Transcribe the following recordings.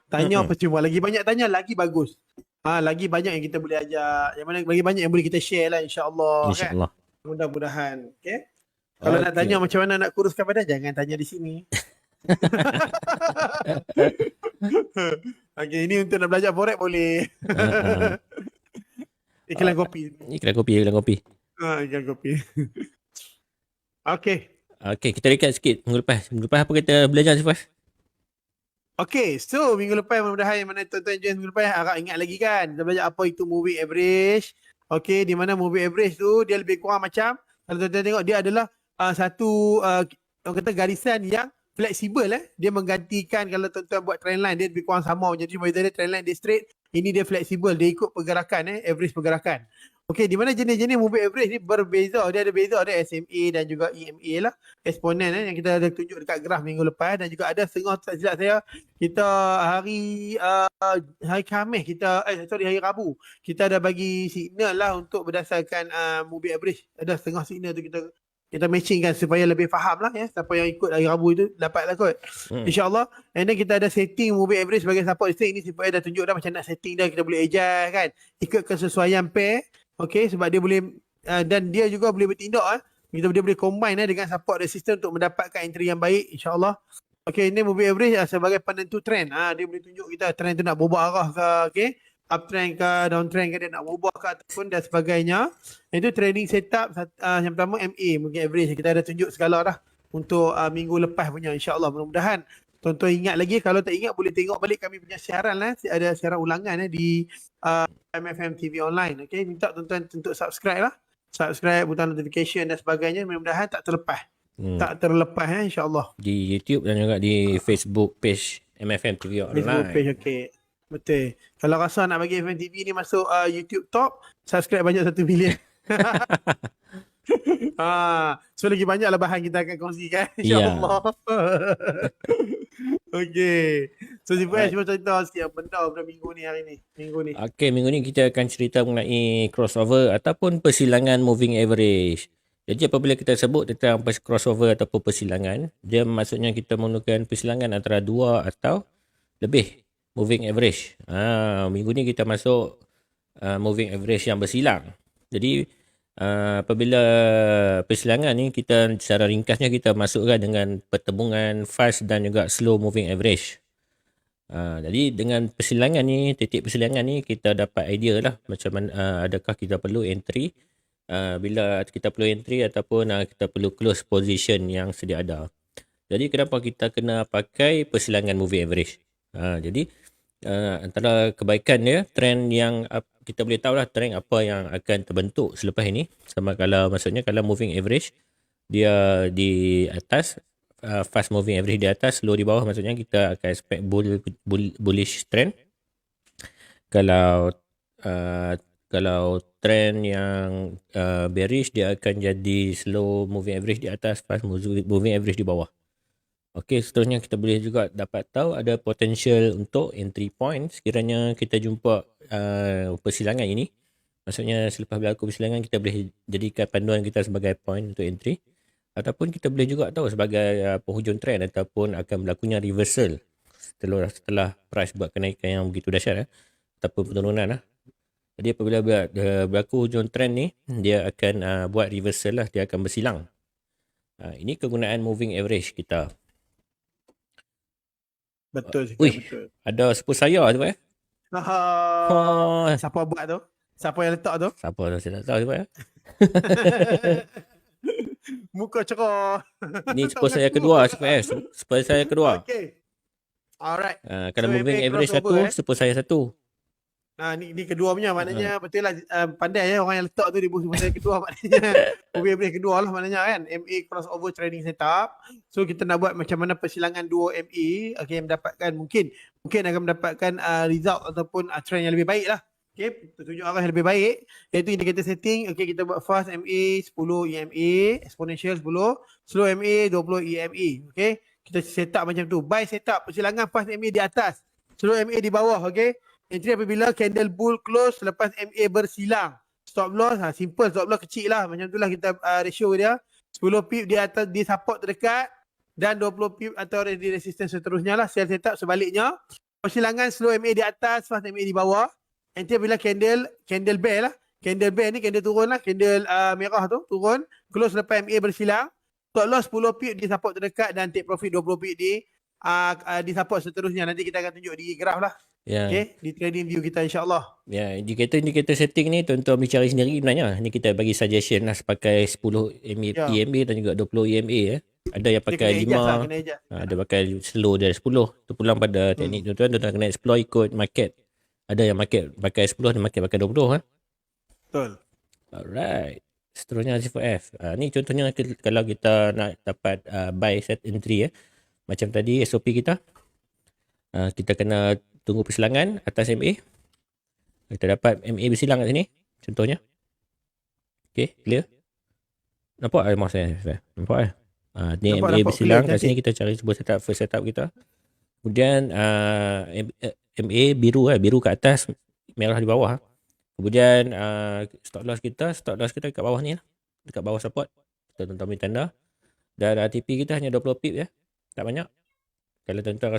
Tanya percuma. Lagi banyak tanya, lagi bagus. Lagi banyak yang kita boleh ajar. Yang mana lagi banyak yang boleh kita share lah, insya-Allah kan. InsyaAllah. Mudah-mudahan. Okay. Kalau nak Okey. tanya macam mana nak kuruskan badan, jangan tanya di sini. Okay, ini untuk nak belajar forex boleh. Iklan kopi. Iklan kopi. Iklan kopi. Okay. Okey, kita recap sikit minggu lepas. Minggu lepas apa kita belajar, Syifas? Okay, so minggu lepas mudah-mudahan yang mana tuan-tuan join minggu lepas harap ingat lagi kan. Kita belajar apa itu moving average. Okay, di mana moving average tu dia lebih kurang macam, kalau tuan-tuan tengok dia adalah satu orang kata garisan yang fleksibel. Dia menggantikan kalau tuan-tuan buat trendline dia lebih kurang sama. Jadi whether dia trendline dia straight, ini dia fleksibel, dia ikut pergerakan, average pergerakan. Okey, di mana jenis-jenis moving average ni berbeza. Dia ada beza, ada SMA dan juga EMA lah. Eksponen yang kita ada tunjuk dekat graf minggu lepas, dan juga ada setengah, tak silap saya, kita hari Khamis kita hari Rabu kita ada bagi signal lah untuk berdasarkan moving average. Ada setengah signal tu kita matchingkan supaya lebih faham lah ya. Siapa yang ikut hari Rabu itu dapatlah kot. InsyaAllah. And then kita ada setting moving average sebagai support listing ni supaya dah tunjuk dah macam nak setting dah, kita boleh adjust kan. Ikut kesesuaian pair. Okay, sebab dia boleh dan dia juga boleh bertindak dia boleh combine dengan support resistance untuk mendapatkan entry yang baik, insyaAllah. Okay, ini moving average sebagai penentu trend. Dia boleh tunjuk kita trend tu nak berubah arah ke, okay, uptrend ke, downtrend ke, dia nak berubah ke ataupun dan sebagainya. Itu trading setup yang pertama MA, moving average. Kita ada tunjuk segala dah untuk minggu lepas punya, insyaAllah. Mudah-mudahan tuan-tuan ingat lagi. Kalau tak ingat boleh tengok balik kami punya siaran lah. Ada siaran ulangan di MFM TV online. Okay, minta tuan-tuan untuk subscribe lah. Subscribe, butang notification dan sebagainya. Mudah-mudahan tak terlepas. Tak terlepas insyaAllah. Di YouTube dan juga di Facebook page MFM TV online. Facebook page, okay. Betul. Kalau rasa nak bagi MFM TV ni masuk YouTube top, subscribe banyak 1 million. So lagi banyaklah bahan kita akan kongsikan, insyaAllah. Okay. So Syifas cuba cerita sikit benda minggu ni hari ni. Okay, minggu ni kita akan cerita mengenai crossover ataupun persilangan moving average. Jadi apabila kita sebut tentang crossover ataupun persilangan, dia maksudnya kita menggunakan persilangan antara 2 atau lebih moving average. Minggu ni kita masuk moving average yang bersilang. Jadi apabila persilangan ni, kita secara ringkasnya kita masukkan dengan pertembungan fast dan juga slow moving average. Jadi dengan persilangan ni, titik persilangan ni, kita dapat idea lah macam mana, adakah kita perlu entry, bila kita perlu entry ataupun kita perlu close position yang sedia ada. Jadi kenapa kita kena pakai persilangan moving average? Jadi antara kebaikan dia, trend yang kita boleh tahu lah trend apa yang akan terbentuk selepas ini. Sama kalau maksudnya kalau moving average dia di atas, fast moving average di atas, slow di bawah, maksudnya kita akan expect bullish trend. Kalau trend yang bearish, dia akan jadi slow moving average di atas, fast moving average di bawah. Okey, seterusnya kita boleh juga dapat tahu ada potential untuk entry point sekiranya kita jumpa persilangan ini. Maksudnya selepas berlaku persilangan, kita boleh jadikan panduan kita sebagai point untuk entry. Ataupun kita boleh juga tahu sebagai penghujung trend ataupun akan berlakunya reversal setelah price buat kenaikan yang begitu dahsyat ataupun penurunan . Jadi apabila berlaku hujung trend ni, dia akan buat reversal lah, dia akan bersilang. Ini kegunaan moving average kita. Betul. Betul. Ada sepupu saya tu Siapa buat tu? Siapa yang letak tu? Siapa tu saya tak tahu tu Muka cerah. Ini sepupu saya kedua, sepupu saya kedua. Okay. Alright. Kalau moving average satu, sepupu saya satu. Ni kedua punya, maknanya betul lah, pandai orang yang letak tu di buku saya kedua, maknanya moving average kedua lah maknanya kan, MA crossover trading setup. So kita nak buat macam mana persilangan 2 MA, okay, mendapatkan mungkin akan mendapatkan result ataupun trend yang lebih baik lah. Okay, tunjuk arah yang lebih baik, iaitu indicator setting. Okay, kita buat fast MA 10 EMA, exponential 10, slow MA 20 EMA. Okay, kita set up macam tu, buy setup persilangan fast MA di atas, slow MA di bawah. Okay, entry apabila candle bull close selepas MA bersilang. Stop loss, simple, stop loss kecil lah. Macam tu lah kita ratio dia. 10 pip di atas, di support terdekat, dan 20 pip atau di resistance seterusnya lah. Sell setup sebaliknya. persilangan slow MA di atas, fast MA di bawah. Nanti bila candle bell lah. Candle bell ni candle turun lah. Candle merah tu turun. Close lepas MA bersilang. Stop loss 10 pip di support terdekat dan take profit 20 pip di support seterusnya. Nanti kita akan tunjuk di graf lah. Ya. Okay. Di trading view kita insyaAllah. Ya, indikator setting ni tuan-tuan boleh cari sendiri sebenarnya. Ni kita bagi suggestion lah pakai 10 Ya. EMA dan juga 20 EMA. Ada yang Dia pakai kena adjust lah. 5, Kena adjust. ada pakai slow dari 10. Itu pulang pada teknik tuan-tuan. Tuan-tuan kena explore ikut market. Ada yang market pakai 10, ada market pakai 20. Betul. Alright. Seterusnya C4F. Ni contohnya kalau kita nak dapat buy set entry. Macam tadi SOP kita. Kita kena tunggu persilangan atas MA. Kita dapat MA bersilang kat sini. Contohnya. Okay, clear? Nampak mouse saya? Nampak ni Nampak, MA bersilang clear, kat sini. Kita cari sebuah setup, first setup kita. Kemudian MA biru biru kat atas, merah di bawah. Kemudian stop loss kita kat bawah ni lah. Dekat bawah support. Kita tuan-tuan ambil tanda. Dan TP kita hanya 20 pip ya. Tak banyak. Kalau tuan-tuan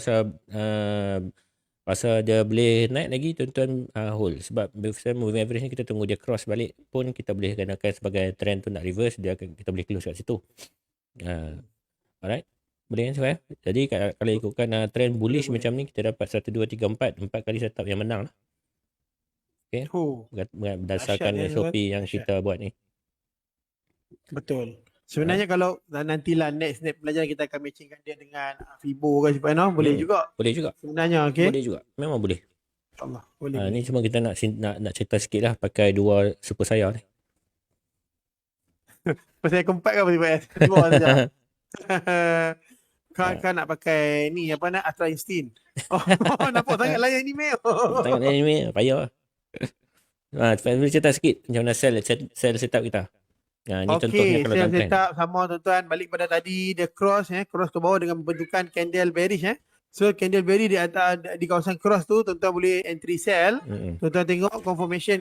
rasa dia boleh naik lagi, tuan-tuan hold. Sebab moving average ni kita tunggu dia cross balik pun kita boleh gunakan sebagai trend tu nak reverse, kita boleh close kat situ. Alright. Boleh kan saya? Jadi kalau ikutkan trend bullish macam ni, kita dapat 1, 2, 3, 4 kali setup yang menang lah. Okay. Berdasarkan SOP yang kita buat ni. Betul. Sebenarnya kalau nantilah next pelajaran kita akan matchingkan dia dengan Fibo ke siapa boleh juga. Boleh juga. Sebenarnya okey. Boleh juga. Memang boleh. InsyaAllah. Boleh. Ni cuma kita nak cerita sikit lah pakai dua super saya ni. Pasal keempat ke apa Fibo saja. Kau nak pakai ni apa nak Astra Instinct. Oh, nampak sangat layan anime. Tengok anime payah. Boleh cerita sikit macam mana sell setup kita. Ni contohnya kalau sell tuan-tuan. setup sama tuan-tuan balik pada tadi dia cross cross ke bawah dengan membentukkan candle bearish So candle bearish di atas di kawasan cross tu tuan-tuan boleh entry sell. Tuan-tuan tengok confirmation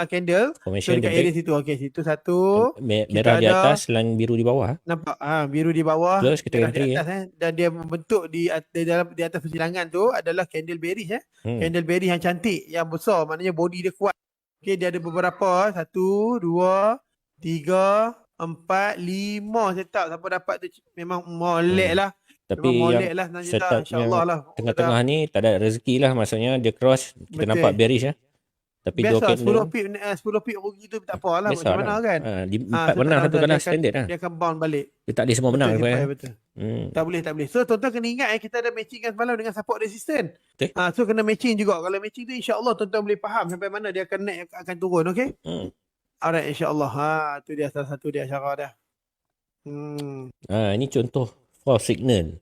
candle. Formation so dekat area situ. Okey, situ satu. Merah di atas, line biru di bawah. Nampak biru di bawah. Close kita entry di atas, dan dia membentuk di atas persilangan tu adalah candle bearish Candle bearish yang cantik, yang besar, maknanya body dia kuat. Okey, dia ada beberapa 1, 2, 3, 4, 5 setup. Siapa dapat tu memang molek lah. Tapi yang setup yang tengah-tengah ni tak ada rezeki lah. Maksudnya dia cross, kita nampak bearish Tapi biasa 10 pip rugi tu tak apa lah. Macam mana kan. 4 menang satu kalah standard lah. Dia akan bounce balik. Dia tak boleh semua menang. Betul. Tak boleh. So tuan-tuan kena ingat kita ada matching kan semalam dengan support resistance. So kena matching juga. Kalau matching tu insyaAllah tuan-tuan boleh faham sampai mana dia akan naik akan turun. Okay. Alright, insyaAllah. Tu dia salah satu dia cara dah. Ini contoh false signal.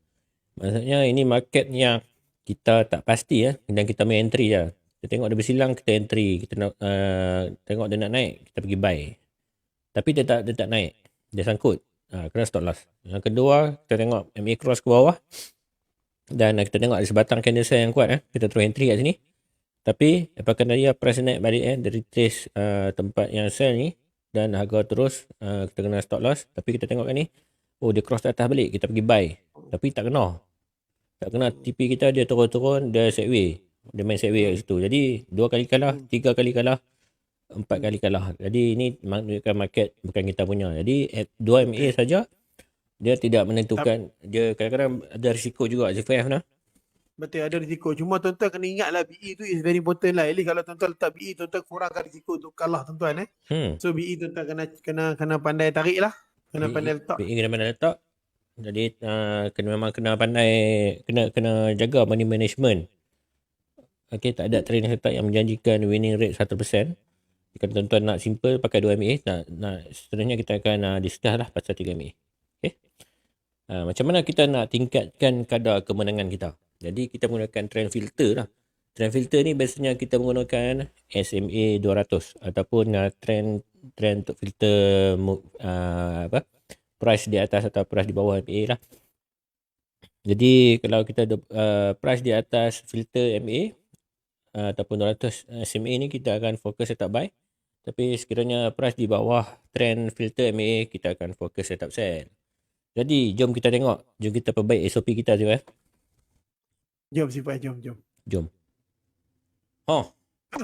Maksudnya ini market yang kita tak pasti dan kita main entry lah. Kita tengok dia bersilang, kita entry. Kita nak tengok dia nak naik, kita pergi buy. Tapi dia tak naik. Dia sangkut. Kena stop loss. Yang kedua, kita tengok MA cross ke bawah. Dan kita tengok ada sebatang candle sell yang kuat. Kita terus entry kat sini. Tapi apakah dia price naik balik dari trace tempat yang sell ni. Dan harga terus kita kena stop loss. Tapi kita tengok kat ni. Oh, dia cross atas balik. Kita pergi buy. Tapi tak kena. Tak kena TP kita. Dia turun-turun. Dia sideway. Dia main sideway kat situ. Jadi 2 kali kalah. 3 kali kalah. 4 kali kalah. Jadi ini menunjukkan market bukan kita punya. Jadi 2 MA saja. Dia tidak menentukan. Dia kadang-kadang ada risiko juga. ZFF lah. Betul, ada risiko. Cuma tuan-tuan kena ingatlah BE tu is very important lah. At least kalau tuan-tuan letak BE, tuan-tuan kurangkan risiko untuk kalah tuan-tuan. So BE tuan-tuan kena pandai tarik lah. Kena pandai letak. BE kena pandai letak. Jadi memang kena pandai, kena jaga money management. Okay, tak ada trading setup yang menjanjikan winning rate 100%. Kalau tuan-tuan nak simple pakai 2 MA, seterusnya kita akan discuss lah pasal 3 MA. Okay. Macam mana kita nak tingkatkan kadar kemenangan kita? Jadi kita menggunakan trend filter lah. Trend filter ni biasanya kita menggunakan SMA 200 ataupun trend untuk filter price di atas atau price di bawah MA lah. Jadi kalau kita price di atas filter MA ataupun 200 SMA ni kita akan fokus setup buy. Tapi sekiranya price di bawah trend filter MA kita akan fokus setup sell. Jadi jom kita tengok, jom kita perbaik SOP kita je. Jom Sifai, jom. Jom. Oh, tu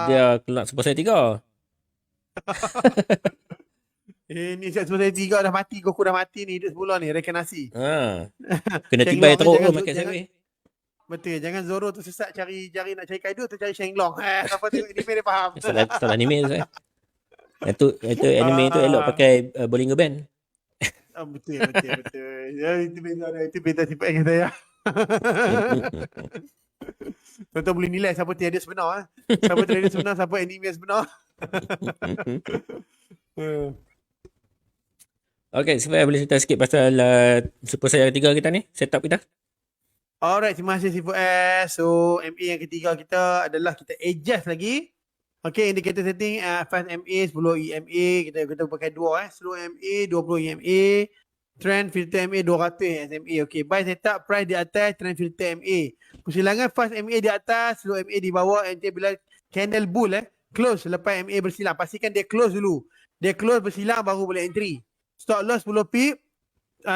dia kelak Super Saiyan 3. Ni sebab saya 3 dah mati, Goku dah mati ni, hidup semula ni, rekanasi. Ha. Kena tibai Shenlong ni teruk tu jangan makan jangan sandwich. betul, jangan Zoro tu sesat cari nak cari Kaido tu cari Shenlong. Siapa tengok anime dia faham. Salah anime tu saya. Itu anime tu elok Ah, pakai Bollinger Band. betul. Ya, itu beza sifat yang saya. Tuan-tuan boleh nilai siapa tiada sebenar. Siapa tiada sebenar, siapa anime yang sebenar. Hmm. Okay, supaya boleh cerita sikit pasal Super Saiyan 3 kita ni, setup kita. Alright, terima kasih Sifu S. So, MA yang ketiga kita adalah kita adjust lagi. Okay, indicator setting 5 MA, 10 EMA. Kita pakai 2 slow MA, 20 EMA. Trend filter MA, 200 SMA. Okay, buy setup price di atas, trend filter MA. Persilangan fast MA di atas, slow MA di bawah. Nanti bila candle bull close lepas MA bersilang. Pastikan dia close dulu. Dia close bersilang baru boleh entry. Stop loss 10 pip.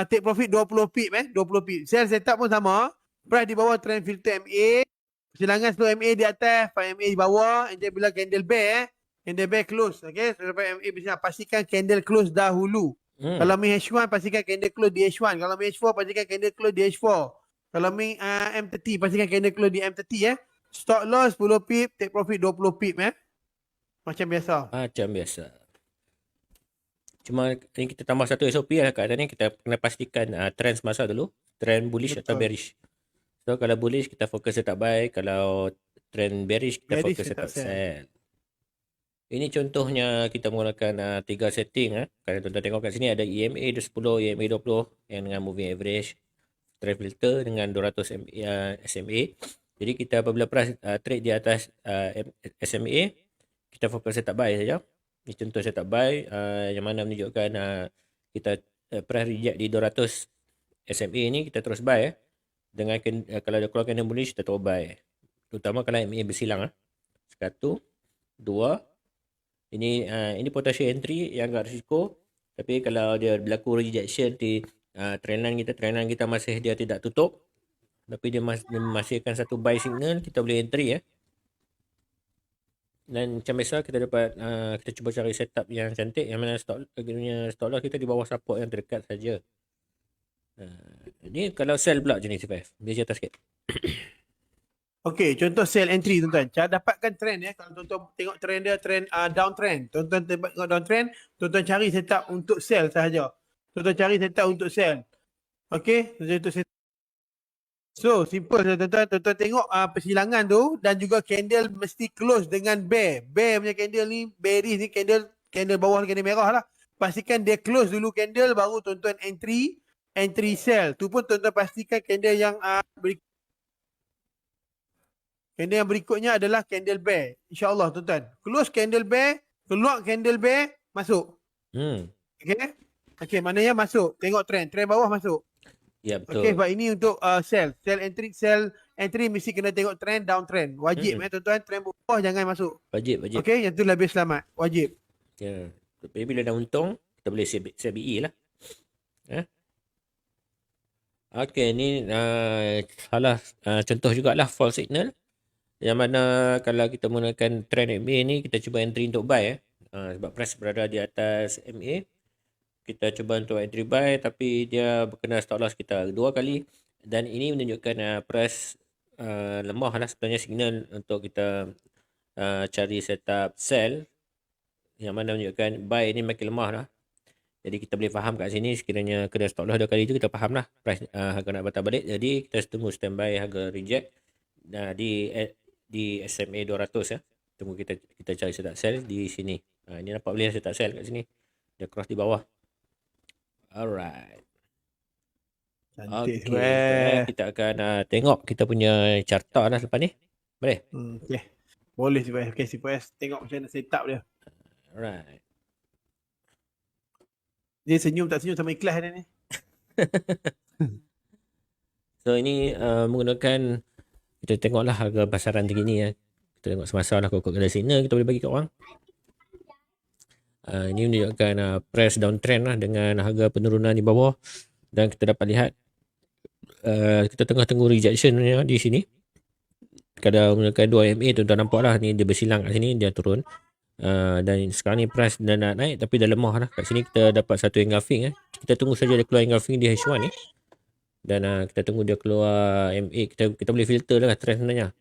Take profit 20 pip 20 pip. Sell setup pun sama. Price di bawah trend filter MA. Silangan slow MA di atas, 5 MA di bawah. And then bila candle bear, candle bear close. Okay, so lepas MA bersilang, pastikan candle close dahulu. Kalau main H1, pastikan candle close di H1. Kalau main H4, pastikan candle close di H4. Kalau main M30, pastikan candle close di M30 Stop loss 10 pip, take profit 20 pip Macam biasa. Macam biasa. Cuma ni kita tambah satu SOP lah kat ni, kita kena pastikan trend semasa dulu. Trend bullish atau Betul. bearish. So kalau bullish kita fokus setup buy, kalau trend bearish kita Bearish fokus setup setup sell. Ini contohnya kita menggunakan 3 setting. Kalau tuan-tuan tengok kat sini ada EMA 10, EMA 20 yang dengan moving average, trend filter dengan 200 SMA. Jadi kita apabila price trade di atas SMA, kita fokus setup buy saja. Ini contoh setup buy yang mana menunjukkan kita price reject di 200 SMA ni kita terus buy. Dengan kalau ada keluar kena bullish kita terus buy. Terutama kalau MA bersilang. Satu, dua. Ini potential entry yang agak risiko. Tapi kalau dia berlaku rejection di trend line kita masih dia tidak tutup. Tapi dia menghasilkan satu buy signal, kita boleh entry Dan macam biasa kita dapat kita cuba cari setup yang cantik yang mana stop loss kita di bawah support yang terdekat saja. Ni kalau sell pula jenis CPF. Dia cerita sikit. Okay, contoh sell entry tuan-tuan. Cara dapatkan trend kalau tuan-tuan tengok trend dia, trend downtrend. Tuan-tuan tengok downtrend, tuan-tuan cari setup untuk sell sahaja. Tuan-tuan cari setup untuk sell. Okay, untuk setup. So, simple tuan-tuan. Tuan-tuan tengok persilangan tu dan juga candle mesti close dengan bear. Bear punya candle ni, bearish ni candle bawah ni candle merah lah. Pastikan dia close dulu candle baru tuan-tuan entry sell. Tu pun tuan-tuan pastikan candle yang candle yang berikutnya adalah candle bear. InsyaAllah tuan-tuan. Close candle bear, keluar candle bear, masuk. Okay? Okay, maknanya masuk. Tengok trend. Trend bawah masuk. Ya, betul. Okay, sebab ini untuk sell. Sell entry mesti kena tengok trend, downtrend. Wajib tuan-tuan. Trend bawah jangan masuk. Wajib. Okay, yang tu lebih selamat. Wajib. Ya. Tapi bila dah untung, kita boleh sell BE lah. Okay, ni salah contoh jugalah false signal. Yang mana kalau kita menggunakan trend MA ni, kita cuba entry untuk buy. Sebab price berada di atas MA. Kita cuba untuk entry buy tapi dia kena stop loss kita 2 kali. Dan ini menunjukkan price lemah lah sebenarnya signal untuk kita cari setup sell. Yang mana menunjukkan buy ni makin lemah lah. Jadi kita boleh faham kat sini sekiranya kena stop loss 2 kali tu kita faham lah price harga nak patah balik. Jadi kita tunggu standby harga reject di SMA 200 Tunggu kita cari setup sell di sini. Ini nampak boleh setup sell kat sini. Dia cross di bawah. Alright. Cantik. Okay. Kita akan tengok kita punya charta lah selepas ni. Boleh? Okay. Boleh CPS. Okay, CPS. Tengok macam mana setup dia. Alright. Dia senyum tak senyum sama ikhlas dia ni. So ini menggunakan, kita tengoklah harga pasaran terkini Kita tengok semasa lah kokok dari sini kita boleh bagi kat orang. Ini menunjukkan price downtrend lah dengan harga penurunan di bawah. Dan kita dapat lihat kita tengah tunggu rejection di sini. Kalau menggunakan 2 MA tuan-tuan nampak lah ni dia bersilang kat sini, dia turun. Dan sekarang ni price dah nak naik tapi dah lemah lah. Kat sini kita dapat satu engulfing. Kita tunggu saja dia keluar engulfing di H1 ni. Dan kita tunggu dia keluar MA. Kita boleh filter lah trend sebenarnya.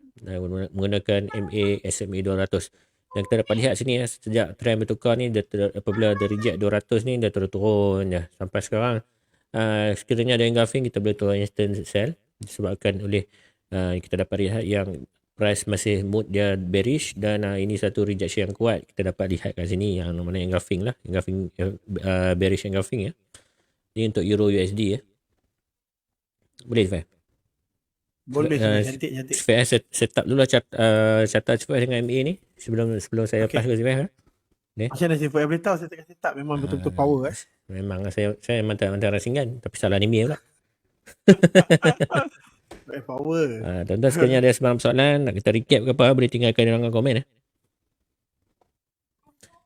Menggunakan MA SMA 200. Dan kita dapat lihat sini sejak trend bertukar ni, apabila ada reject 200 ni, dia turun je. Sampai sekarang, sekiranya ada engulfing, kita boleh turun instant sell. Disebabkan oleh kita dapat lihat yang price masih mood dia bearish dan ini satu rejection yang kuat. Kita dapat lihat kat sini yang mana engulfing lah. Engulfing, bearish engulfing ya. Ini untuk Euro USD ya. Boleh Fai? Boleh, cantik. Fai set up dulu lah catat Fai dengan MA ni sebelum saya pass ke Fai. Macam mana Sifat boleh tahu saya tengah set up memang betul-betul power Memang saya mantan rasingan tapi salah anime pula. Power. Tuan-tuan sekalian ada sebarang persoalan nak kita recap ke apa, boleh tinggalkan dalam komen.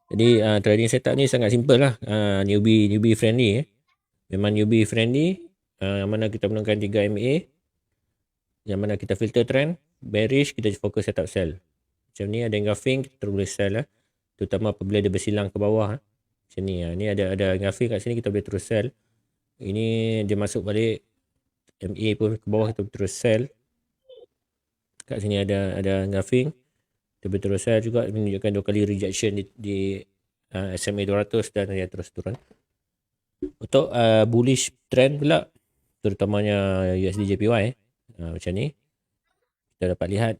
Jadi trading setup ni sangat simple lah. Newbie friendly. Memang newbie friendly. Yang mana kita menggunakan 3 MA. Yang mana kita filter trend. Bearish kita fokus setup sell. Macam ni ada engulfing kita terus boleh sell lah. Terutama apabila dia bersilang ke bawah. Macam ni. Ni ada engulfing kat sini kita boleh terus sell. Ini dia masuk balik MA pun ke bawah kita terus sell. Kat sini ada engulfing. Kita boleh terus sell juga, menunjukkan 2 kali rejection di SMA 200 dan dia terus turun. Untuk bullish trend pula, terutamanya USD JPY macam ni. Kita dapat lihat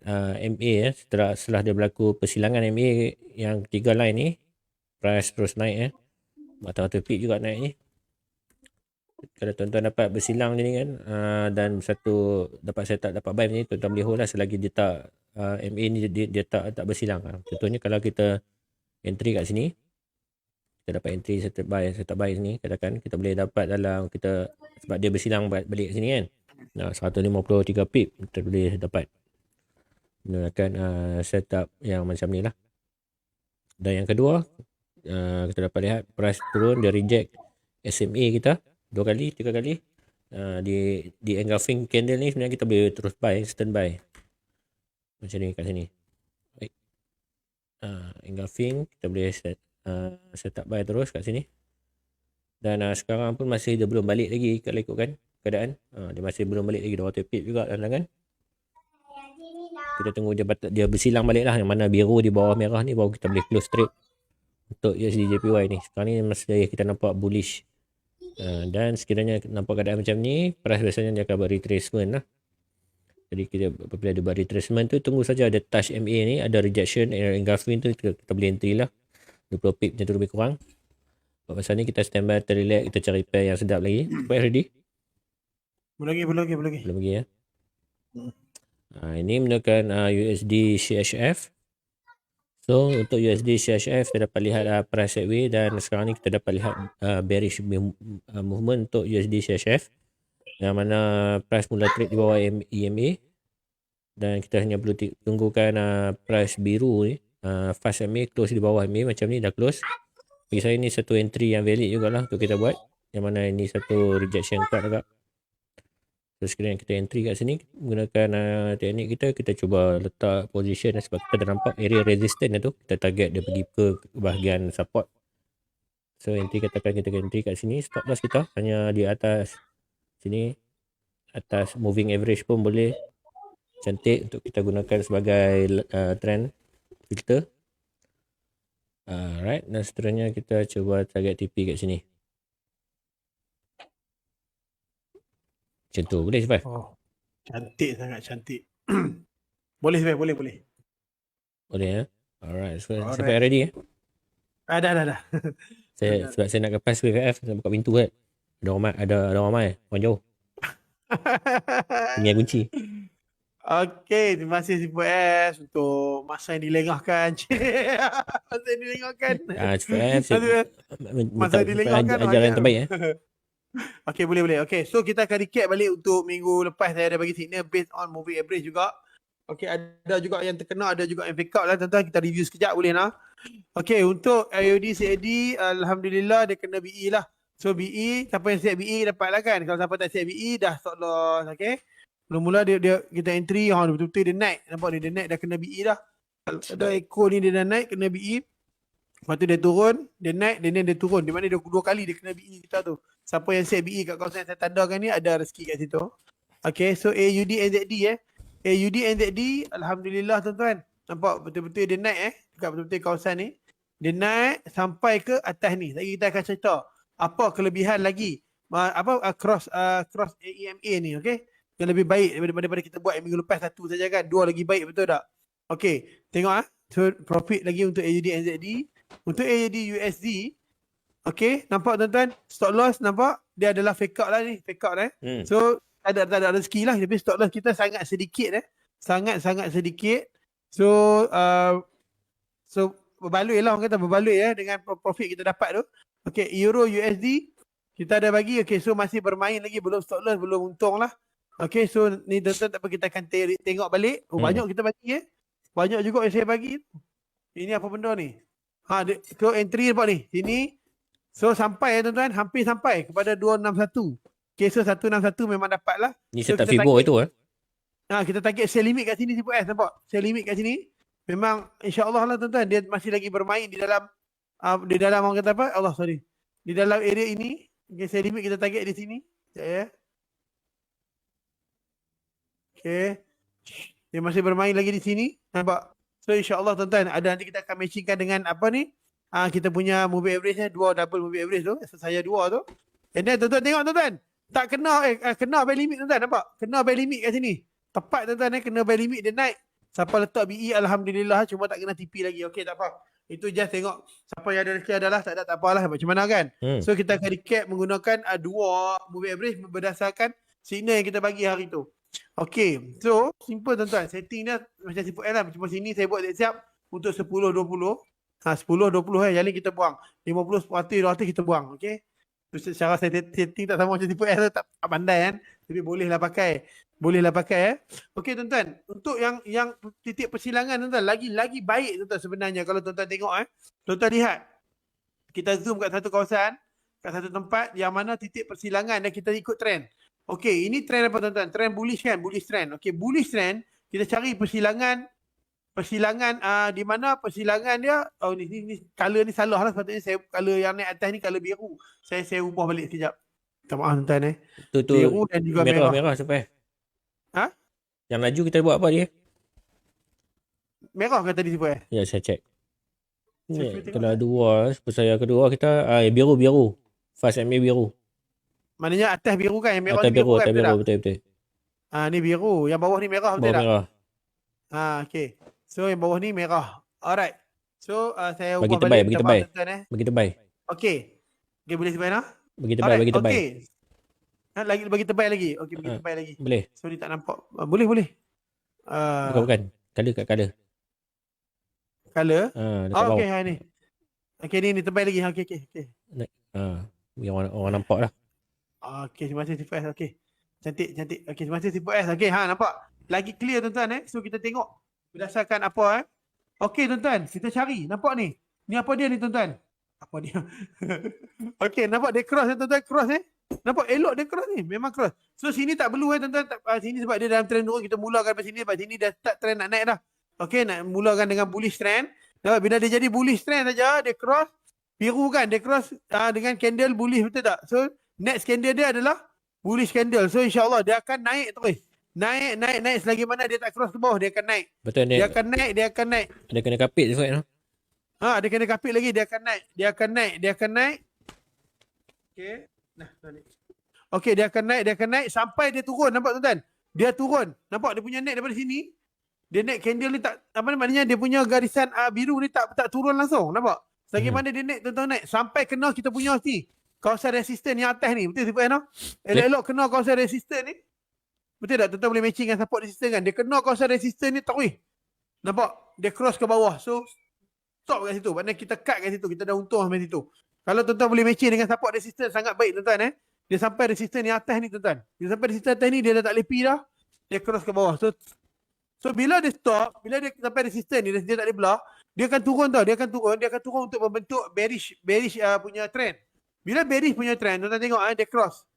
MA setelah dia berlaku persilangan MA yang ketiga line ni, price terus naik mata-mata peak juga naik ni. Kalau tuan-tuan dapat bersilang ni kan, dan satu dapat setup dapat buy ni, tuan-tuan boleh hold lah selagi dia tak MA ni dia tak bersilang. Contohnya kalau kita entry kat sini, kita dapat entry setup buy sini, katakan kita boleh dapat dalam kita, sebab dia bersilang balik sini kan, 153 pip kita boleh dapat menggunakan setup yang macam ni lah. Dan yang kedua, kita dapat lihat price turun, dia reject SMA kita 2 kali, 3 kali. Di engulfing candle ni sebenarnya kita boleh terus buy, stand buy. Macam ni kat sini. Baik. Engulfing kita boleh set up buy terus kat sini. Dan sekarang pun masih dia belum balik lagi kalau ikutkan keadaan. Dia masih belum balik lagi, 200 pip juga kan. Kita tunggu dia bersilang balik lah, yang mana biru di bawah merah ni baru kita boleh close trade untuk USD JPY ni. Sekarang ni masih kita nampak bullish. Dan sekiranya nampak keadaan macam ni, price biasanya dia akan buat retracement lah. Jadi kita apabila dia buat retracement tu, tunggu saja ada touch MA ni, ada rejection, engulfing tu kita boleh entry lah. 20 pip macam tu lebih kurang. Pasal ni kita standby, terrelax, kita cari pair yang sedap lagi. Pair ready? Belum lagi ya. Ini menggunakan USD CHF. So untuk USD CHF kita dapat lihat price sideways, dan sekarang ni kita dapat lihat bearish movement untuk USD CHF, yang mana price mula trade di bawah EMA, dan kita hanya perlu tunggukan price biru ni, fast MA close di bawah MA. Macam ni dah close. Bagi saya ni satu entry yang valid jugalah untuk kita buat, yang mana ini satu rejection kuat juga. So sekiranya kita entry kat sini menggunakan teknik kita cuba letak position, sebab kita dah nampak area resistance tu, kita target dia pergi ke bahagian support. So katakan kita entry kat sini, stop loss kita hanya di atas sini, atas moving average pun boleh. Cantik untuk kita gunakan sebagai trend filter. Alright, dan seterusnya kita cuba target TP kat sini. Macam tu, boleh Sifai? Cantik, sangat cantik. Boleh Sifai, boleh. Boleh ya? Alright, Sifai ready Dah. Sebab saya nak kepas VVF, saya buka pintu kan. Ada orang ramai, orang jauh. Tinggal kunci. Okey, terima kasih Sifai untuk masa yang dilengahkan. Masa yang dilengahkan. Masa dilengahkan ajaran terbaik Okey, boleh. Okey, so kita akan recap balik untuk minggu lepas. Saya ada bagi signal based on moving average juga. Okey, ada juga yang terkena, ada juga yang fake out lah tuan-tuan. Kita review sekejap boleh lah. Okey, untuk IOD CAD, alhamdulillah dia kena BE lah. So BE, siapa yang siap BE dapat lah kan. Kalau siapa tak siap BE dah stop loss. Okay. Mula-mula dia kita entry, betul-betul dia naik. Nampak dia naik dah kena BE dah. Kalau ada echo ni dia dah naik kena BE. Lepas tu dia turun, dia naik, dia turun. Di mana dia dua kali dia kena BE kita tu. Siapa yang siap BE kat kawasan yang saya tandakan ni ada rezeki kat situ. Okay, so AUD NZD AUD NZD, Alhamdulillah tuan-tuan. Nampak betul-betul dia naik dekat betul-betul kawasan ni. Dia naik sampai ke atas ni. Lagi kita akan cerita apa kelebihan lagi cross AEMA ni, okey. Yang lebih baik daripada kita buat yang minggu lepas satu saja kan. Dua lagi baik, betul tak? Okey, tengok So profit lagi untuk AUD NZD, untuk AUD USD. Okey, nampak tuan-tuan? Stop loss nampak? Dia adalah fake out lah ni, fake out So tak ada rezeki lah, tapi stop loss kita sangat sedikit sangat-sangat sedikit. So berbaloi lah, orang kata berbaloi dengan profit kita dapat tu. Okay, Euro USD kita ada bagi. Okay, so masih bermain lagi, belum stop loss, belum untung lah. Okay, so ni tuan-tuan tak apa, kita akan tengok balik. Banyak kita bagi banyak juga yang saya bagi. Ini apa benda ni? So entry nampak ni, sini. So sampai tuan-tuan, hampir sampai kepada 261. Okay, so 161 memang dapat lah. Ni So setup Fibo itu kita target sell limit kat sini Sipu S, nampak? Sell limit kat sini. Memang insya-Allah lah tuan-tuan, dia masih lagi bermain di dalam orang kata apa? Allah, sorry. Di dalam area ini, okay, sell limit kita target di sini. Sekejap ya. Okay. Dia masih bermain lagi di sini, nampak? So insya-Allah tuan-tuan, ada nanti kita akan matchingkan dengan apa ni? Kita punya moving average dua double moving average tu. Saya dua tu. And then tuan-tuan tengok tuan-tuan. Tak kena buy limit tuan-tuan, nampak? Kena buy limit kat sini. Tepat tuan-tuan kena buy limit, dia naik. Siapa letak BE Alhamdulillah, cuma tak kena TP lagi. Okey, tak apa. Itu just tengok siapa yang ada rezeki adalah, tak ada tak apalah, macam mana kan. So kita akan recap menggunakan dua moving average berdasarkan signal yang kita bagi hari tu. Okey, so simple tuan-tuan. Setting dia macam simple lah. Cuma sini saya buat siap untuk 10-20. 10-20 jadi kita buang. 50 100 kita buang. Okey. Secara setting tak sama macam tipe S, tak pandai kan. Tapi bolehlah pakai. Okey tuan-tuan, untuk yang titik persilangan tuan-tuan lagi baik tuan-tuan sebenarnya kalau tuan-tuan tengok Tuan-tuan lihat. Kita zoom kat satu kawasan, kat satu tempat yang mana titik persilangan dan kita ikut trend. Okey, ini trend apa tuan-tuan? Trend bullish kan? Bullish trend. Okey, bullish trend, kita cari persilangan di mana persilangan dia ni color ni salah lah, sepatutnya saya color yang naik atas ni color biru. Saya ubah balik sekejap. Minta maaf tuan-tuan Tu biru dan juga merah sampai. Yang laju kita buat apa dia? Merah kan tadi siapa Ya, saya check. Ni kalau dua, saya kedua kita biru. Fast MA biru. Maknanya atas biru kan, yang merah atas ni biru kan, betul. Ni biru, yang bawah ni merah betul tak? Merah. Okey. So yang bawah ni merah. Alright. So saya bagi ubah tebal. Bagi tebal. Okey. Okey, boleh sebelah nak? Bagi tebal. Okey. Lagi bagi tebal lagi. Okey, bagi tebal lagi. Boleh. Sorry tak nampak. Boleh. Bukan. Color. Color? Dekat bawah. Okey, ni. Okey, ni tebal lagi. Okey. Yang orang nampak lah. Okey, terima kasih Sifu S. Okey. Cantik. Okey, terima kasih Sifu S. Okey, nampak? Lagi clear tuan-tuan So kita tengok berdasarkan apa Okey tuan-tuan, kita cari. Nampak ni? Ni apa dia ni tuan-tuan? Apa dia? Okey, nampak dia cross tuan-tuan, cross Nampak elok dia cross ni, memang cross. So sini tak perlu tuan-tuan, sini sebab dia dalam trend turun, kita mulakan dari sini, sini dah start trend nak naik dah. Okey, nak mulakan dengan bullish trend. Nampak bila dia jadi bullish trend saja, dia cross biru kan, dia cross dengan candle bullish, betul tak? So next candle dia adalah bullish candle. So insya-Allah dia akan naik terus. Naik selagi mana dia tak cross ke bawah, dia akan naik. Betul dia akan naik. Dia kena kapit tu kan. Dia kena kapit lagi, dia akan naik. Okey. Okey, dia akan naik sampai dia turun, nampak tuan-tuan? Dia turun. Nampak dia punya naik daripada sini. Dia naik candle ni tak maknanya dia punya garisan biru ni tak turun langsung, nampak? Selagi mana dia naik tuan-tuan, naik sampai kena kita punya ni. Kawasan resisten yang atas ni. Betul Sifu Ano? Elok kena kawasan resisten ni. Betul tak? Tuan-tuan boleh matching dengan support resistance kan? Dia kena kawasan resistance ni terus. Nampak? Dia cross ke bawah. So, stop kat situ. Maknanya kita cut kat situ. Kita dah untung sampai situ. Kalau tuan-tuan boleh matching dengan support resistance, sangat baik tuan-tuan Dia sampai resistance yang atas ni tuan-tuan. Dia sampai resistance atas ni, dia dah tak lepi dah. Dia cross ke bawah. So bila dia stop, bila dia sampai resistance ni, dia tak boleh belah, dia akan turun tau. Dia akan turun untuk membentuk bearish punya trend. Bila bearish punya trend, tuan-tuan tengok dia cross.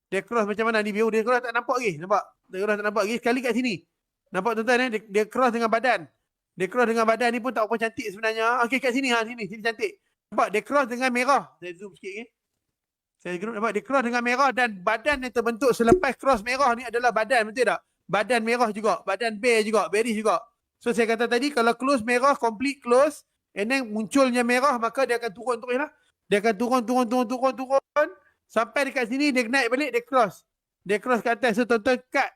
Dia cross macam mana ni view, dia cross tak nampak lagi. Nampak? Dia cross tak nampak lagi. Sekali kat sini. Nampak tuan-tuan dia cross dengan badan. Dia cross dengan badan ni pun tak apa cantik sebenarnya. Okey kat sini sini cantik. Nampak dia cross dengan merah. Saya zoom sikit lagi. Saya zoom nampak dia cross dengan merah dan badan yang terbentuk selepas cross merah ni adalah badan, betul tak? Badan merah juga, badan bear juga, bearish juga. So saya kata tadi kalau close merah, complete close, and then munculnya merah, maka dia akan turun terus lah. Dia akan turun sampai dekat sini dia naik balik, dia cross. Dia cross ke atas. So tuan-tuan cut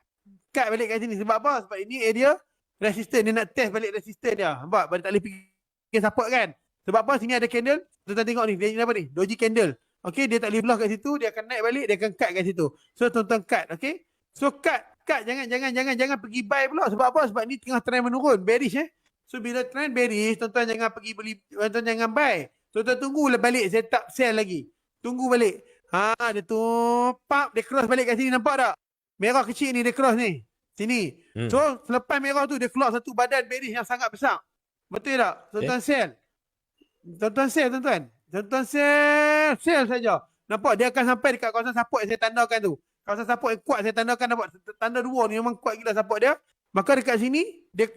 balik kat sini. Sebab apa? Sebab ini area resistance. Dia nak test balik resistance dia. Nampak? Dia tak boleh pergi support kan? Sebab apa? Sini ada candle. Tuan-tuan tengok ni. Dia apa ni? Doji candle. Okay, dia tak boleh belah kat situ. Dia akan naik balik. Dia akan cut kat situ. So tuan-tuan cut. Okay. So cut. Jangan pergi buy pula. Sebab apa? Sebab ni tengah trend menurun. Bearish So bila trend bearish, tuan-tuan jangan pergi beli. Tuan-tuan jangan buy. Tuan-tuan tunggu balik setup sell lagi. Tunggu balik. Dia tumpap. Dia cross balik kat sini. Nampak tak? Merah kecil ni dia cross ni. Sini. So selepas merah tu dia keluar satu badan bearish yang sangat besar. Betul tak? Tuan-tuan sell. Tuan-tuan sell saja. Nampak dia akan sampai dekat kawasan support yang saya tandakan tu. Kawasan support yang kuat saya tandakan, nampak tanda 2 ni memang kuat gila support dia. Maka dekat sini dia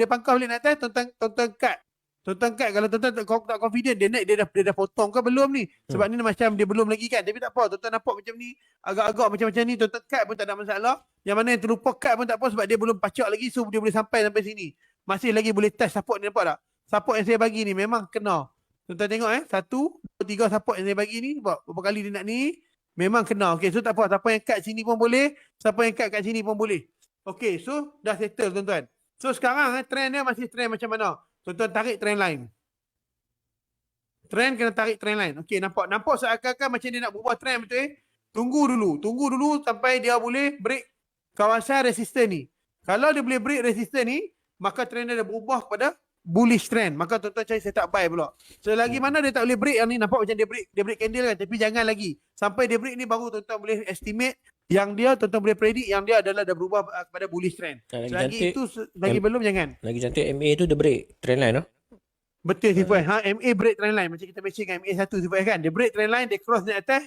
pangkal balik naik atas, tuan-tuan cut. Tuan-tuan cut, kalau tuan-tuan tak confident dia naik, dia dah potong ke belum ni? Sebab ni macam dia belum lagi kan. Tapi tak apa, tuan-tuan nampak macam ni, agak-agak macam ni, tuan-tuan cut pun tak ada masalah. Yang mana yang terlupa cut pun tak apa sebab dia belum pacak lagi, so dia boleh sampai sini. Masih lagi boleh touch support ni, nampak tak? Support yang saya bagi ni memang kena. Tuan-tuan tengok 1, 2, 3 support yang saya bagi ni, berapa kali dia nak ni, memang kena. Okey, so tak apa, siapa yang cut sini pun boleh, siapa yang cut kat sini pun boleh. Okey, so dah settle tuan-tuan. So sekarang trend dia masih trend macam mana? Tuan-tuan tarik trend line. Trend kena tarik trend line. Okey, nampak seakan-akan macam dia nak berubah trend betul Tunggu dulu sampai dia boleh break kawasan resisten ni. Kalau dia boleh break resisten ni, maka trend dia dah berubah kepada bullish trend. Maka tuan-tuan cari setup buy pula. Selagi mana dia tak boleh break yang ni, nampak macam dia break candle kan, tapi jangan lagi. Sampai dia break ni baru tuan-tuan boleh estimate yang dia, tuan-tuan boleh predict yang dia adalah dah berubah kepada bullish trend. Selagi itu belum jangan. Lagi cantik MA tu dia break trend line Betul si Fuad. MA break trend line macam kita mention kan MA1 si Fuad kan. Dia break trend line, dia cross naik atas,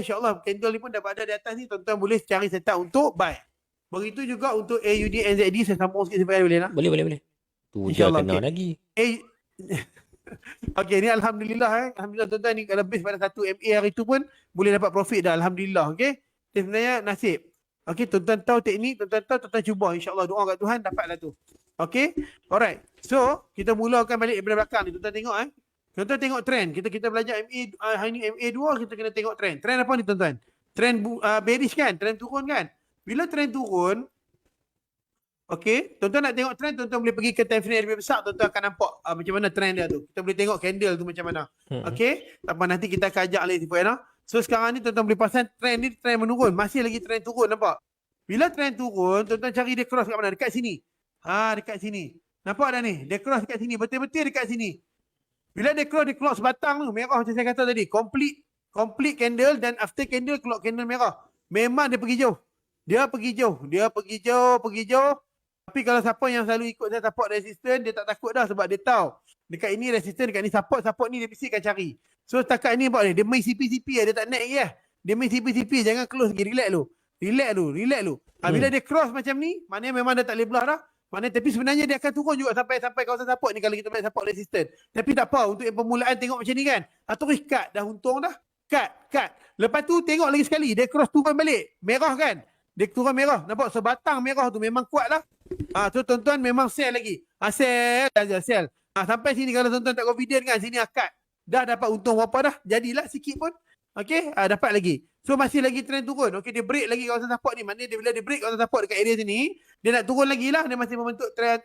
insya-Allah candle ni pun dah berada di atas ni, tuan-tuan boleh cari setup untuk buy. Begitu juga untuk AUD NZD, saya sambung sikit si Fuad boleh lah. Boleh. Tu je kena lagi. Okey, ni alhamdulillah alhamdulillah tuan-tuan ni kalau base pada 1 MA hari tu pun boleh dapat profit dah, alhamdulillah. Okey. Sebenarnya nasib. Okey, tuan-tuan tahu teknik, tuan-tuan cuba, insya-Allah doa kat Tuhan dapatlah tu. Okey. Alright. So, kita mulakan balik daripada belakang ni. Tuan-tuan tengok Tuan-tuan tengok trend. Kita belajar MA hari ni MA2, kita kena tengok trend. Trend apa ni tuan-tuan? Trend bearish kan? Trend turun kan? Bila trend turun, okey, tuan-tuan nak tengok trend, tuan-tuan boleh pergi ke time frame yang lebih besar, tuan-tuan akan nampak macam mana trend dia tu. Kita boleh tengok candle tu macam mana. Okey? Apa nanti kita akan ajak lagi tipu ya. So sekarang ni tuan-tuan boleh pasang trend ni, trend menurun, masih lagi trend turun, nampak? Bila trend turun, tuan-tuan cari dia cross kat mana? Dekat sini. Dekat sini. Nampak dah ni? Dia cross dekat sini, betul-betul dekat sini. Bila dia cross sebatang tu, merah macam saya kata tadi, complete candle, dan after candle keluar candle merah. Memang dia pergi jauh. Dia pergi jauh. Tapi kalau siapa yang selalu ikut saya support resistance, dia tak takut dah sebab dia tahu dekat ini resistance, dekat ni support ni dia mesti akan cari. So setakat ni nampak ni, dia main CP dia tak naik lagi Dia main CP, jangan close lagi, relax lu. Bila dia cross macam ni, maknanya memang dia tak boleh belah dah. Maknanya tapi sebenarnya dia akan turun juga sampai kawasan support ni kalau kita main support resistance. Tapi tak apa, untuk yang permulaan tengok macam ni kan. Terus cut, dah untung dah. Cut. Lepas tu tengok lagi sekali, dia cross turun balik. Merah kan? Dia turun merah. Nampak sebatang merah tu memang kuat lah. So tuan-tuan memang sell lagi. Sell. Sampai sini kalau tuan-tuan tak confident kan, sini cut. Dah dapat untung berapa dah? Jadilah sikit pun. Okey, dapat lagi. So masih lagi trend turun. Okey, dia break lagi kawasan support ni. Maknanya bila dia break kawasan support dekat area sini, dia nak turun lagi lah. Dia masih membentuk trend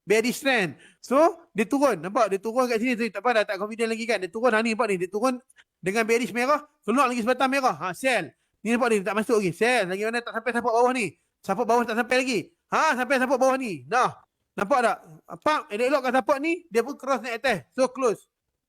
bearish trend. So dia turun. Nampak? Dia turun kat sini. Tak apa dah, tak confident lagi kan. Dia turun ni, nampak ni. Dia turun dengan bearish merah. Keluar lagi sebatang merah. Sell. Ni nampak ni, tak masuk lagi. Sell. Lagi mana tak sampai support bawah ni. Support bawah tak sampai lagi. Sampai support bawah ni. Dah. Nampak tak? Elok kat support ni, dia pun cross naik atas. So close.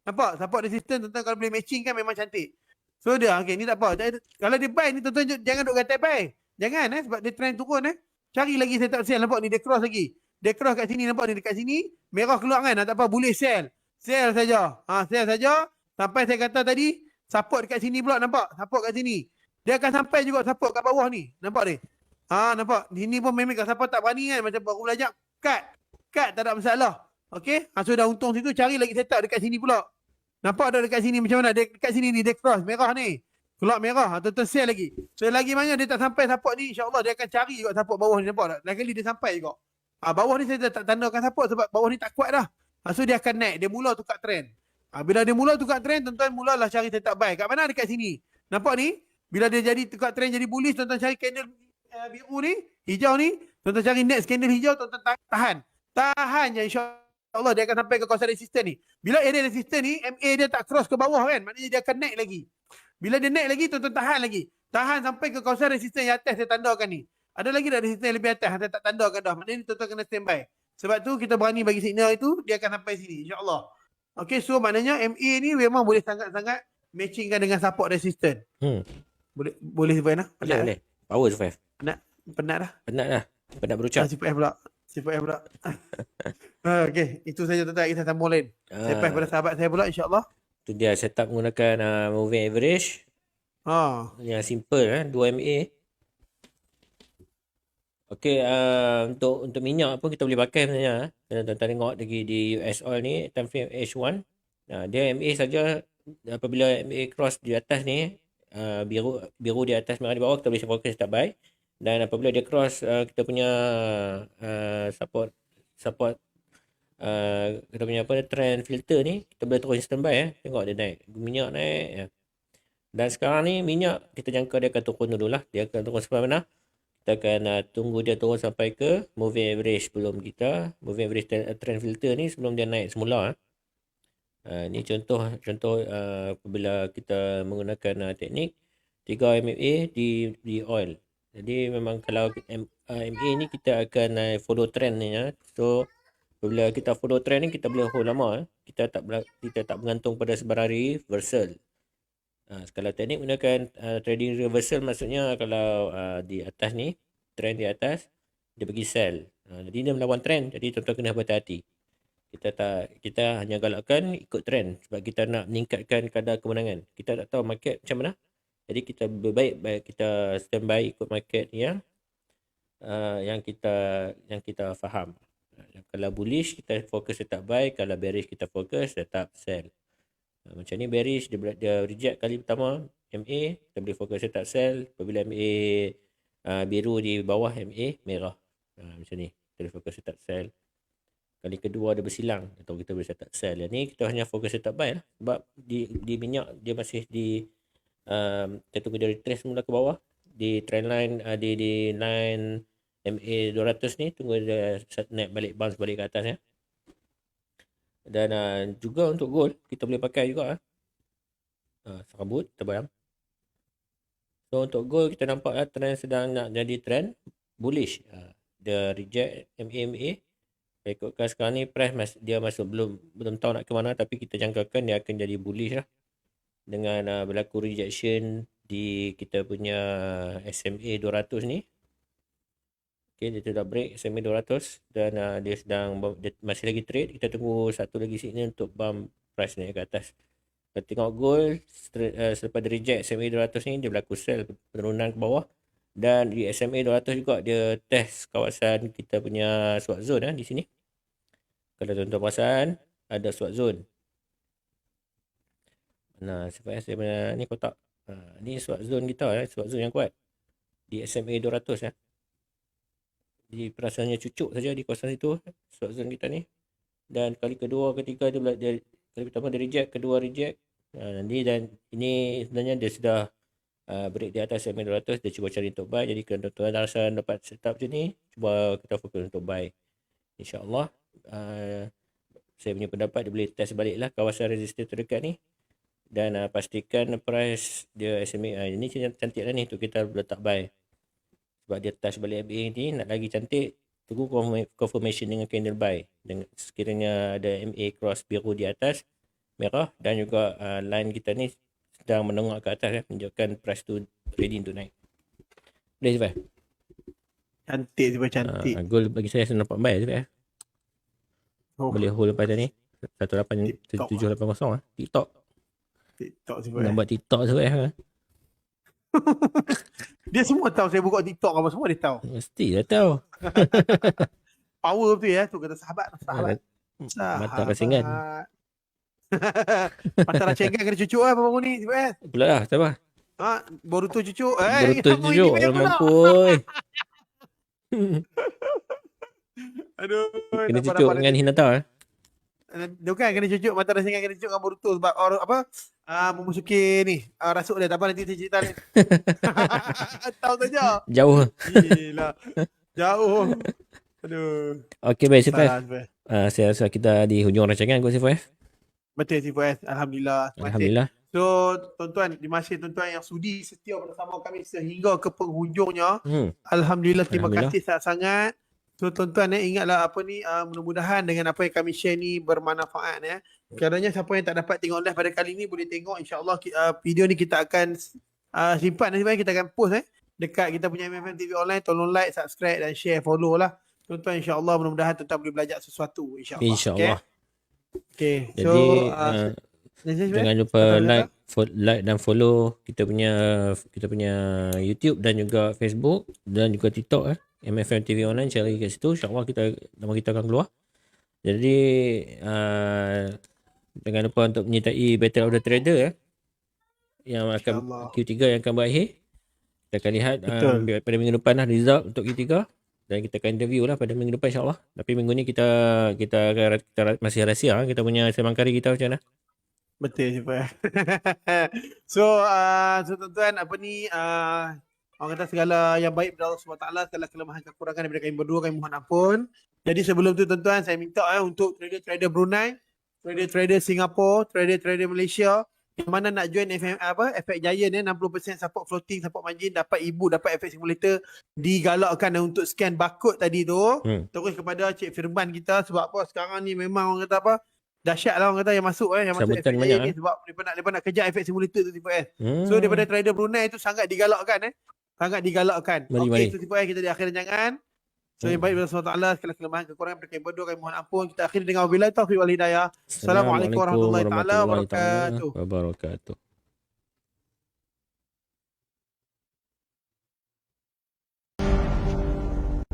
Nampak? Support resistance, tuan-tuan kalau boleh matching kan memang cantik. So dia, okey, ni tak apa. Kalau dia buy ni, tuan-tuan jangan duk kata buy. Jangan sebab dia trend turun Cari lagi setup sell. Nampak ni, dia cross lagi. Dia cross kat sini, nampak ni dekat sini. Merah keluar kan? Tak apa, boleh sell. Sell saja. Sell saja. Sampai saya kata tadi, support dekat sini pula, nampak? Support kat sini. Dia akan sampai juga support kat bawah ni. Nampak ni? Nampak? Di sini pun memang kalau siapa tak berani kan, macam baru belajar, cut. Cut, tak ada masalah. Okey? So dah untung situ, cari lagi setup dekat sini pula. Nampak tak dekat sini macam mana? Dia, dekat sini ni, dia cross merah ni. Keluar merah atau share lagi. So lagi mana dia tak sampai support ni, insya-Allah dia akan cari juga support bawah ni, nampak tak? Lagi kali dia sampai juga. Bawah ni saya tak tandakan support sebab bawah ni tak kuat dah. So dia akan naik, dia mula tukar trend. Bila dia mula tukar trend, tuan-tuan mulalah cari setup buy. Kat mana? Dekat sini. Nampak ni? Bila dia jadi tukar trend jadi bullish, tuan-tuan cari candle biru ni, hijau ni, tuan-tuan cari next candle hijau, tuan-tuan tahan. Tahan je, insya-Allah dia akan sampai ke kawasan resistance ni. Bila area resistance ni, MA dia tak cross ke bawah kan, maknanya dia akan naik lagi. Bila dia naik lagi, tuan-tuan tahan lagi. Tahan sampai ke kawasan resistance yang atas saya tandakan ni. Ada lagi tak resistance yang lebih atas, saya tak tandakan dah. Maknanya tuan-tuan kena standby. Sebab tu kita berani bagi signal itu, dia akan sampai sini, insya-Allah. Okay, so maknanya MA ni memang boleh sangat-sangat matchingkan dengan support resistance. Boleh Sifai nak? Boleh. Power Survive. Penat dah. Penat berucap. Sifai pula. Okay, itu saja tuan-tuan. Kita sambung lain. Sifai pada sahabat saya pula, insya-Allah. Tu dia setup menggunakan moving average. Yang simple 2 MA. Okey, untuk minyak pun kita boleh pakai sebenarnya. Tuan-tuan tengok lagi di US oil ni, time frame H1. Dia MA saja, apabila MA cross di atas ni, biru di atas, merah di bawah, kita boleh fokus start buy. Dan apabila dia cross kita punya support kita punya trend filter ni, kita boleh terus standby. Tengok dia naik, minyak naik ya. Dan sekarang ni minyak kita jangka dia akan turun dululah. Dia akan turun sampai mana? Kita akan tunggu dia turun sampai ke moving average sebelum kita moving average trend filter ni sebelum dia naik semula. Ni contoh apabila kita menggunakan teknik 3 MA di oil. Jadi memang kalau MA ni kita akan follow trend ni ya. So apabila kita follow trend ni kita boleh hold lama. Kita tak bergantung pada sebarang reversal. Kalau teknik menggunakan trading reversal, maksudnya kalau di atas ni, trend di atas, dia bagi sell. Jadi dia melawan trend, jadi tuan-tuan kena berhati-hati. Kita hanya galakkan ikut trend sebab kita nak meningkatkan kadar kemenangan. Kita tak tahu market macam mana. Jadi kita baik kita standby ikut market yang kita faham. Kalau bullish kita fokus tetap buy, kalau bearish kita fokus tetap sell. Macam ni bearish dia reject kali pertama MA, kita boleh fokus tetap sell. Apabila MA biru di bawah MA merah, macam ni kita boleh fokus tetap sell. Kali kedua dia bersilang atau kita boleh tetap sell. Yang ni kita hanya fokus tetap buy lah. Sebab di minyak dia masih di kita tunggu dia retrace mula ke bawah di trend line, di line MA 200 ni, tunggu dia naik balik, bounce balik ke atas ya. Dan juga untuk gold kita boleh pakai juga serabut terbayang. So untuk gold kita nampak trend sedang nak jadi trend bullish. Dia reject MA. Ikutkan sekarang ni price dia masuk belum tahu nak ke mana, tapi kita jangkakan dia akan jadi bullish lah. Dengan berlaku rejection di kita punya SMA 200 ni. Okay, dia sudah break SMA 200 dan dia masih lagi trade. Kita tunggu satu lagi signal untuk bump price naik ke atas. Kita tengok gold selepas dia reject SMA 200 ni, dia berlaku sell penurunan ke bawah. Dan di SMA 200 juga dia test kawasan kita punya swap zone di sini. Kalau tuan-tuan perasan ada swap zone. Nah, sebenarnya ni kotak. Ni swap zone kita swap zone yang kuat di SMA 200 ya. Di perasaannya cucuk saja di kawasan itu swap zone kita ni. Dan kali kedua, ketiga dia kali pertama dia reject, kedua reject. Ini sebenarnya dia sudah break di atas SMA 200, dia cuba cari untuk buy. Jadi kalau tuan-tuan rasa dapat setup macam ni, cuba kita fokus untuk buy. InsyaAllah saya punya pendapat dia boleh test balik lah kawasan resistance terdekat ni. Dan pastikan price dia SMA ini cantik lah ni untuk kita letak buy. Sebab dia touch balik MA ni nak lagi cantik, tunggu confirmation dengan candle buy. Dan sekiranya ada MA cross biru di atas merah dan juga line kita ni sedang menengok ke atas menunjukkan price tu ready untuk naik. Boleh Zifai? Cantik Zifai, cantik. Gold bagi saya nampak buy Zifai. Boleh hold lepas ni 18780 TikTok. TikTok Nak sebab buat TikTok tu dia semua tahu saya buka TikTok apa semua dia tahu. Mesti dah tahu. Power tu ya, tu kata sahabat. Mata rasingan. Mata rasingan kena cucuk lah baru ni. Pula lah, tak apa. Boruto cucuk. Berutul kamu cucuk. ini banyak pula. Alamak, Aduh. kena cucuk dengan Hinata. Bukan kena cucuk mata rasingan kena cucuk dengan Boruto sebab memasuki ni rasuk dia. Tak apa nanti saya cerita ni. Tahu saja. Jauh. Gila. Jauh. Aduh. Okey, baik, Sifat. Salah. Saya rasa kita di hujung rancangan kot, Sifat. Betul Sifat. Alhamdulillah. Terima kasih. Alhamdulillah. So tuan-tuan, terima kasih tuan-tuan yang sudi setia bersama kami sehingga ke penghujungnya. Alhamdulillah, terima kasih sangat-sangat. So tuan-tuan ingatlah mudah-mudahan dengan apa yang kami share ni bermanfaat ya. Kerana siapa yang tak dapat tengok live pada kali ni boleh tengok, insya-Allah video ni kita akan simpan nanti kita akan post dekat kita punya MFM TV online. Tolong like, subscribe dan share, follow lah. Tuan-tuan, insya-Allah mudah-mudahan tuan-tuan boleh belajar sesuatu, insya-Allah. InsyaAllah. Okay. Jadi So jangan lupa like dan follow kita punya YouTube dan juga Facebook dan juga TikTok MFM TV Online, cari kat situ, insya-Allah nama kita akan keluar. Jadi jangan lupa untuk menyertai Battle of the Trader yang akan Q3 yang akan berakhir. Kita akan lihat pada minggu depan result untuk Q3 dan kita akan interview lah pada minggu depan, insya-Allah. Tapi minggu ni kita masih rahsia kita punya semangkari kita macam mana. Betul Sifat. So tuan-tuan orang kata segala yang baik daripada Allah SWT, segala kelemahan kekurangan daripada kami berdua kami mohon ampun. Jadi sebelum tu tuan-tuan, saya minta untuk trader-trader Brunei, trader-trader Singapura, trader-trader Malaysia yang mana nak join FX Giant 60% support floating, support margin, dapat dapat FX simulator, digalakkan untuk scan barcode tadi tu. Terus kepada Cik Firman kita, sebab apa sekarang ni memang orang kata dahsyat lah orang kata yang masuk yang masuk FX ni sebab mereka nak kejar FX simulator tu So daripada trader Brunei tu sangat digalakkan sangat digalakkan. Okey, itu kita di akhir rancangan. So yang baik daripada Allah, segala kelemahan kekurangan mereka yang berdua kami mohon ampun. Kita akhiri dengan wabillahi taufiq wal hidayah. Assalamualaikum warahmatullahi taala wabarakatuh.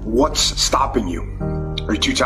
What's stopping you? Are you too tired?